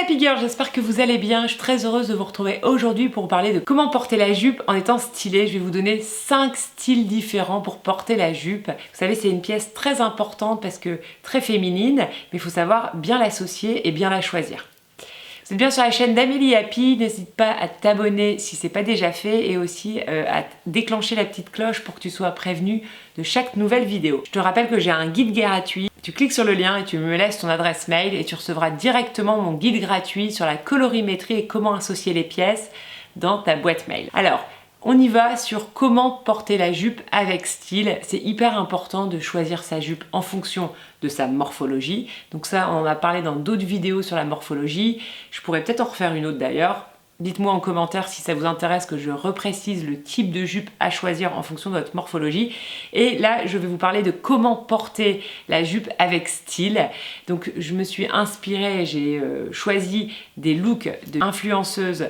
Happy Girl, j'espère que vous allez bien. Je suis très heureuse de vous retrouver aujourd'hui pour vous parler de comment porter la jupe en étant stylée. Je vais vous donner 5 styles différents pour porter la jupe. Vous savez, c'est une pièce très importante parce que très féminine, mais il faut savoir bien l'associer et bien la choisir. Vous êtes bien sur la chaîne d'Amélie Happy, n'hésite pas à t'abonner si ce n'est pas déjà fait et aussi à déclencher la petite cloche pour que tu sois prévenu de chaque nouvelle vidéo. Je te rappelle que j'ai un guide gratuit, tu cliques sur le lien et tu me laisses ton adresse mail et tu recevras directement mon guide gratuit sur la colorimétrie et comment associer les pièces dans ta boîte mail. Alors, on y va sur comment porter la jupe avec style. C'est hyper important de choisir sa jupe en fonction de sa morphologie. Donc ça, on en a parlé dans d'autres vidéos sur la morphologie. Je pourrais peut-être en refaire une autre d'ailleurs. Dites-moi en commentaire si ça vous intéresse que je reprécise le type de jupe à choisir en fonction de votre morphologie. Et là, je vais vous parler de comment porter la jupe avec style. Donc, je me suis inspirée, j'ai choisi des looks d'influenceuses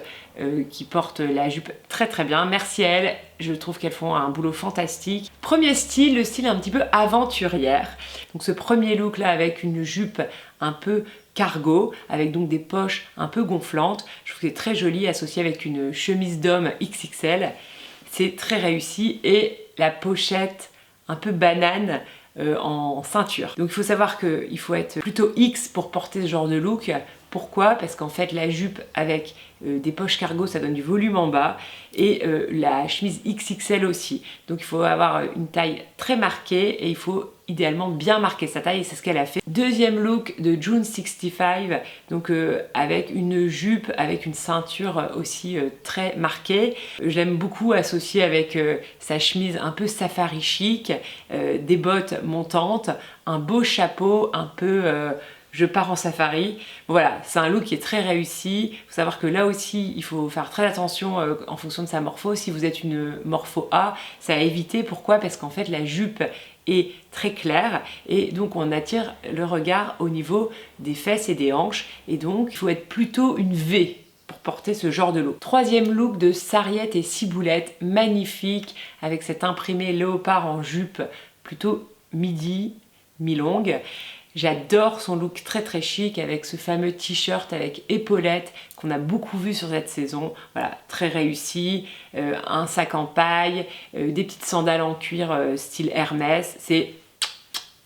qui portent la jupe très très bien. Merci à elles, je trouve qu'elles font un boulot fantastique. Premier style, le style un petit peu aventurière. Donc ce premier look là avec une jupe un peu cargo, avec donc des poches un peu gonflantes. Je trouve que c'est très joli, associé avec une chemise d'homme XXL. C'est très réussi et la pochette un peu banane en ceinture. Donc il faut savoir qu'il faut être plutôt X pour porter ce genre de look. Pourquoi? Parce qu'en fait la jupe avec des poches cargo ça donne du volume en bas et la chemise XXL aussi. Donc il faut avoir une taille très marquée et il faut idéalement bien marquer sa taille et c'est ce qu'elle a fait. Deuxième look de June65, donc avec une jupe, avec une ceinture aussi très marquée. J'aime beaucoup associer avec sa chemise un peu safari chic, des bottes montantes, un beau chapeau un peu... je pars en safari. Voilà, c'est un look qui est très réussi. Il faut savoir que là aussi, il faut faire très attention en fonction de sa morpho. Si vous êtes une morpho A, c'est à éviter. Pourquoi? Parce qu'en fait, la jupe est très claire et donc on attire le regard au niveau des fesses et des hanches. Et donc, il faut être plutôt une V pour porter ce genre de look. Troisième look de sarriette et ciboulette, magnifique, avec cet imprimé léopard en jupe, plutôt midi, mi-longue. J'adore son look très très chic avec ce fameux t-shirt avec épaulettes qu'on a beaucoup vu sur cette saison. Voilà, très réussi, un sac en paille, des petites sandales en cuir style Hermès, c'est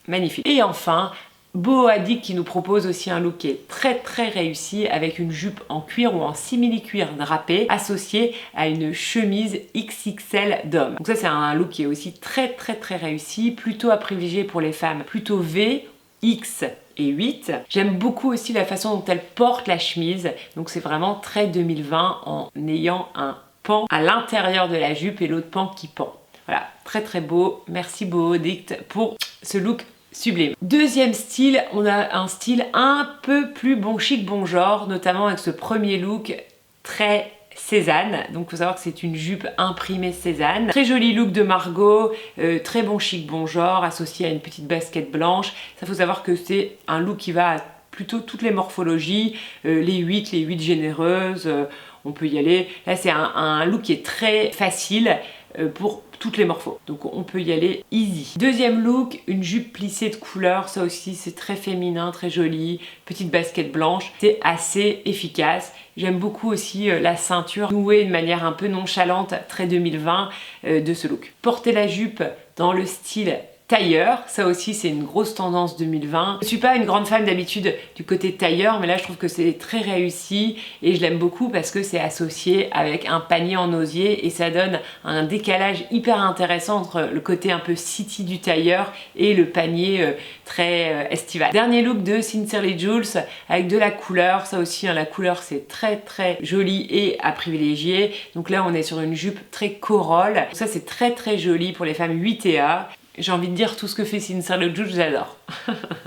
magnifique. Et enfin, Boho Hadid qui nous propose aussi un look qui est très très réussi avec une jupe en cuir ou en simili-cuir drapé associée à une chemise XXL d'homme. Donc ça c'est un look qui est aussi très très très réussi, plutôt à privilégier pour les femmes, plutôt V, X et 8. J'aime beaucoup aussi la façon dont elle porte la chemise. Donc c'est vraiment très 2020 en ayant un pan à l'intérieur de la jupe et l'autre pan qui pend. Voilà, très très beau. Merci Boho Hadid pour ce look sublime. Deuxième style, on a un style un peu plus bon chic, bon genre, notamment avec ce premier look très Cézanne, donc il faut savoir que c'est une jupe imprimée Cézanne. Très joli look de Margot, très bon chic, bon genre, associé à une petite basket blanche. Ça faut savoir que c'est un look qui va à plutôt toutes les morphologies, les 8 généreuses, on peut y aller. Là c'est un look qui est très facile pour toutes les morphos. Donc on peut y aller easy. Deuxième look, une jupe plissée de couleur. Ça aussi c'est très féminin, très joli. Petite basket blanche. C'est assez efficace. J'aime beaucoup aussi la ceinture nouée de manière un peu nonchalante, très 2020 de ce look. Porter la jupe dans le style tailleur, ça aussi c'est une grosse tendance 2020. Je suis pas une grande fan d'habitude du côté tailleur, mais là je trouve que c'est très réussi et je l'aime beaucoup parce que c'est associé avec un panier en osier et ça donne un décalage hyper intéressant entre le côté un peu city du tailleur et le panier très estival. Dernier look de Sincerely Jules avec de la couleur, ça aussi la couleur c'est très très joli et à privilégier. Donc là on est sur une jupe très corolle, ça c'est très très joli pour les femmes 8A. J'ai envie de dire tout ce que fait Sincerely Jules, j'adore.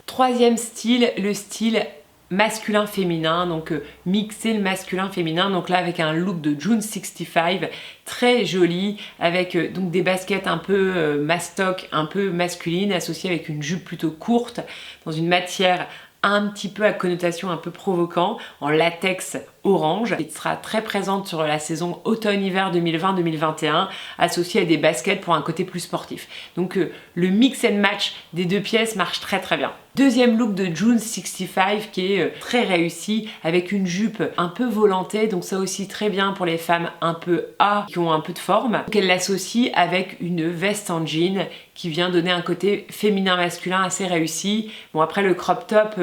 Troisième style, le style masculin-féminin, donc mixer le masculin-féminin, donc là avec un look de June65, très joli, avec donc des baskets un peu mastoc, un peu masculines, associées avec une jupe plutôt courte, dans une matière un petit peu à connotation un peu provocant, en latex orange qui sera très présente sur la saison automne-hiver 2020-2021, associée à des baskets pour un côté plus sportif. Donc le mix and match des deux pièces marche très très bien. Deuxième look de June 65 qui est très réussi avec une jupe un peu volantée, donc ça aussi très bien pour les femmes un peu A qui ont un peu de forme. Donc elle l'associe avec une veste en jean qui vient donner un côté féminin-masculin assez réussi. Bon après le crop top,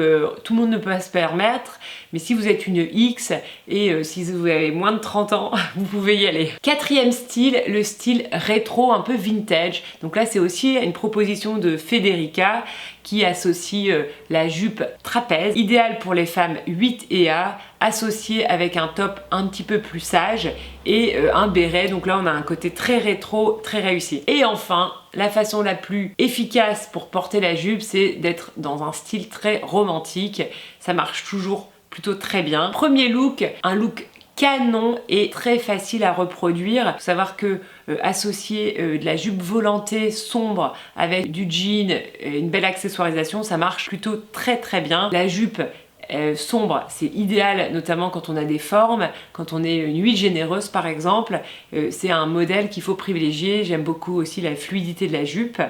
tout le monde ne peut pas se permettre, mais si vous êtes une X et si vous avez moins de 30 ans, vous pouvez y aller. Quatrième style, le style rétro un peu vintage. Donc là c'est aussi une proposition de Federica qui associe la jupe trapèze, idéale pour les femmes 8 et A, associée avec un top un petit peu plus sage et un béret. Donc là on a un côté très rétro, très réussi. Et enfin, la façon la plus efficace pour porter la jupe, c'est d'être dans un style très romantique. Ça marche toujours plutôt très bien. Premier look, un look canon et très facile à reproduire. Faut savoir que associer de la jupe volantée sombre avec du jean et une belle accessoirisation, ça marche plutôt très très bien. La jupe sombre, c'est idéal notamment quand on a des formes, quand on est une huile généreuse par exemple, c'est un modèle qu'il faut privilégier. J'aime beaucoup aussi la fluidité de la jupe,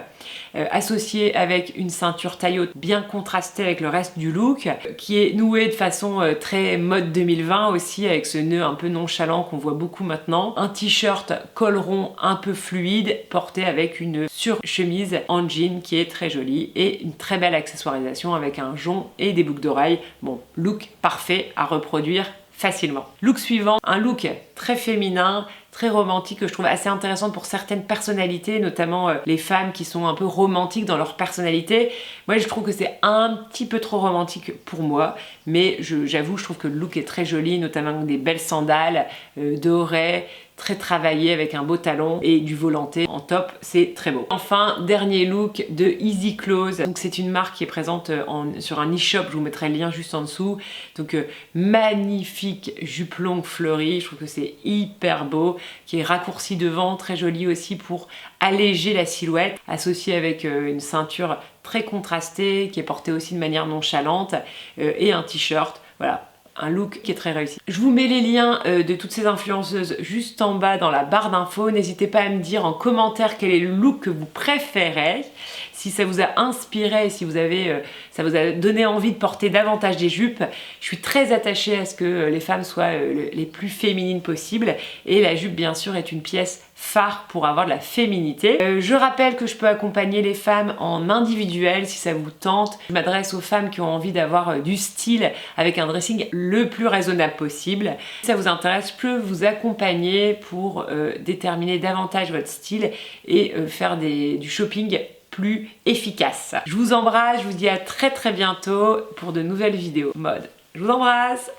associée avec une ceinture taille haute bien contrastée avec le reste du look, qui est nouée de façon très mode 2020 aussi, avec ce nœud un peu nonchalant qu'on voit beaucoup maintenant. Un t-shirt col rond un peu fluide porté avec une surchemise en jean qui est très jolie et une très belle accessoirisation avec un jonc et des boucles d'oreilles. Bon, look parfait à reproduire facilement. Look suivant, un look très féminin, très romantique que je trouve assez intéressant pour certaines personnalités, notamment les femmes qui sont un peu romantiques dans leur personnalité. Moi je trouve que c'est un petit peu trop romantique pour moi, mais j'avoue je trouve que le look est très joli, notamment avec des belles sandales dorées, très travaillé avec un beau talon et du volanté en top, c'est très beau. Enfin, dernier look de Easy Clothes. Donc c'est une marque qui est présente sur un e-shop, je vous mettrai le lien juste en dessous. Donc magnifique jupe longue fleurie, je trouve que c'est hyper beau, qui est raccourci devant, très joli aussi pour alléger la silhouette, associé avec une ceinture très contrastée, qui est portée aussi de manière nonchalante, et un t-shirt, voilà. Un look qui est très réussi. Je vous mets les liens de toutes ces influenceuses juste en bas dans la barre d'infos. N'hésitez pas à me dire en commentaire quel est le look que vous préférez. Si ça vous a inspiré, si vous avez, ça vous a donné envie de porter davantage des jupes. Je suis très attachée à ce que les femmes soient les plus féminines possibles. Et la jupe, bien sûr, est une pièce phare pour avoir de la féminité. Je rappelle que je peux accompagner les femmes en individuel si ça vous tente. Je m'adresse aux femmes qui ont envie d'avoir du style avec un dressing le plus raisonnable possible. Si ça vous intéresse, je peux vous accompagner pour déterminer davantage votre style et faire du shopping plus efficace. Je vous embrasse, je vous dis à très très bientôt pour de nouvelles vidéos mode. Je vous embrasse!